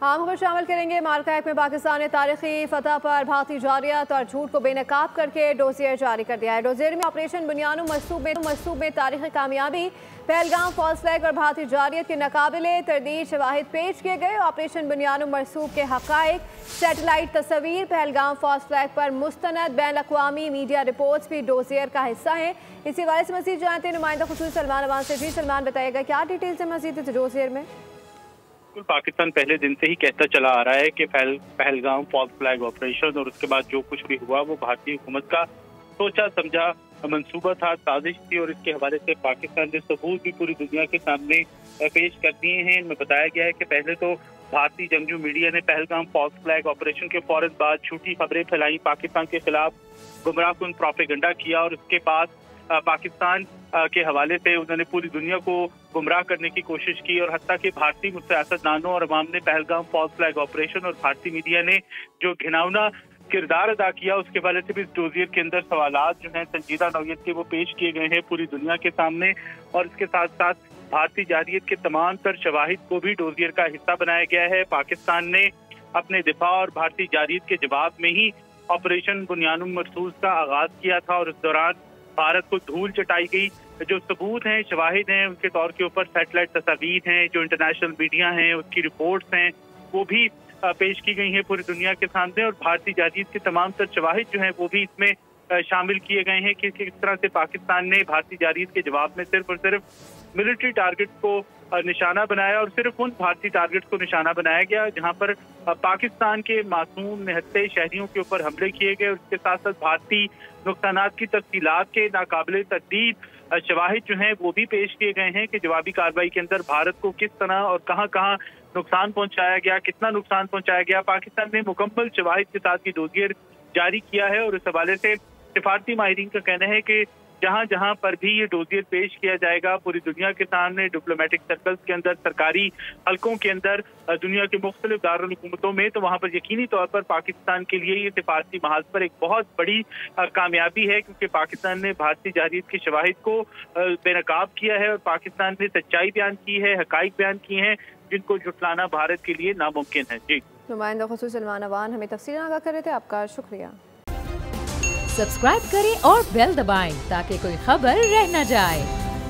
हम खबर शामिल करेंगे। मार्का एक में पाकिस्तान ने तारीखी फतह पर भारतीय जारियत और झूठ को बेनकाब करके डोजियर जारी कर दिया है। डोजियर में ऑपरेशन बुनियानुम मरसूब में तारीखी कामयाबी, पहलगाम फॉल्स फ्लैग और भारतीय जारियत के नाकाबिले तरदीद शवाहिद पेश किए गए। ऑपरेशन बुनियानुम मरसूब के हकायक, सैटेलाइट तस्वीर, पहलगाम फॉल्स फ्लैग पर मुस्तनद बैन अक़वामी मीडिया रिपोर्ट्स भी डोजियर का हिस्सा हैं। इसी हवाले से मज़ीद जानते हैं नुमाइंदा खुसूसी सलमान अवान से। जी सलमान, बताइएगा क्या डिटेल्स है मज़ीद इस डोजियर में? पाकिस्तान पहले दिन से ही कहता चला आ रहा है कि पहलगाम फॉल्स फ्लैग ऑपरेशन और उसके बाद जो कुछ भी हुआ वो भारतीय हुकूमत का सोचा समझा मंसूबा था, साजिश थी। और इसके हवाले से पाकिस्तान ने सबूत भी पूरी दुनिया के सामने पेश कर दिए हैं। इनमें बताया गया है कि पहले तो भारतीय जंगजू मीडिया ने पहलगाम फॉल्स फ्लैग ऑपरेशन के फौरन बाद झूठी खबरें फैलाई, पाकिस्तान के खिलाफ गुमराहकुन प्रोपेगेंडा किया और उसके बाद पाकिस्तान के हवाले से उन्होंने पूरी दुनिया को गुमराह करने की कोशिश की। और हत्ता कि भारतीय सियासतदानों और अवाम ने पहलगाम फॉल्स फ्लैग ऑपरेशन और भारतीय मीडिया ने जो घिनौना किरदार अदा किया उसके हवाले से भी इस डोजियर के अंदर सवालात जो हैं संजीदा नौयत के वो पेश किए गए हैं पूरी दुनिया के सामने। और इसके साथ साथ भारतीय जारियत के तमाम तर शवाहिद को भी डोजियर का हिस्सा बनाया गया है। पाकिस्तान ने अपने दिफा और भारतीय जारियत के जवाब में ही ऑपरेशन बुनियानुम मरसूब का आगाज किया था और इस दौरान भारत को धूल चटाई गई। जो सबूत हैं, शवाहिद हैं, उनके तौर के ऊपर सैटेलाइट तस्वीर हैं, जो इंटरनेशनल मीडिया हैं उसकी रिपोर्ट्स हैं, वो भी पेश की गई हैं पूरी दुनिया के सामने। और भारतीय जारियत के तमाम तर शवाहिद जो हैं वो भी इसमें शामिल किए गए हैं कि किस तरह से पाकिस्तान ने भारतीय जारियत के जवाब में सिर्फ और सिर्फ मिलिट्री टारगेट को निशाना बनाया और सिर्फ उन भारतीय टारगेट को निशाना बनाया गया जहां पर पाकिस्तान के मासूम निहत्थे शहरियों के ऊपर हमले किए गए। उसके साथ साथ भारतीय नुकसानात की तफसीलात के नाकाबिले तर्दीद शवाहिद जो हैं वो भी पेश किए गए हैं कि जवाबी कार्रवाई के अंदर भारत को किस तरह और कहां कहां नुकसान पहुंचाया गया, कितना नुकसान पहुंचाया गया। पाकिस्तान ने मुकम्मल शवाहिद के साथ ये डोजियर जारी किया है और इस हवाले से सिफारती माहिरीन का कहना है कि जहां जहां पर भी ये डोजियर पेश किया जाएगा पूरी दुनिया के सामने, डिप्लोमेटिक सर्कल्स के अंदर, सरकारी हलकों के अंदर, दुनिया के मुख्तलिफ दारुल हुकूमतों में, तो वहां पर यकीनी तौर पर पाकिस्तान के लिए ये सिफारती महाज पर एक बहुत बड़ी कामयाबी है क्योंकि पाकिस्तान ने भारतीय जारियत के शवाहिद को बेनकाब किया है और पाकिस्तान ने सच्चाई बयान की है, हकाइक बयान किए हैं जिनको झुटलाना भारत के लिए नामुमकिन है। जी, नुमाइंदा खुसूसी सलमान अवान हमें तफसील आगाह कर रहे थे, आपका शुक्रिया। सब्सक्राइब करें और बेल दबाएं ताकि कोई खबर रह न जाए।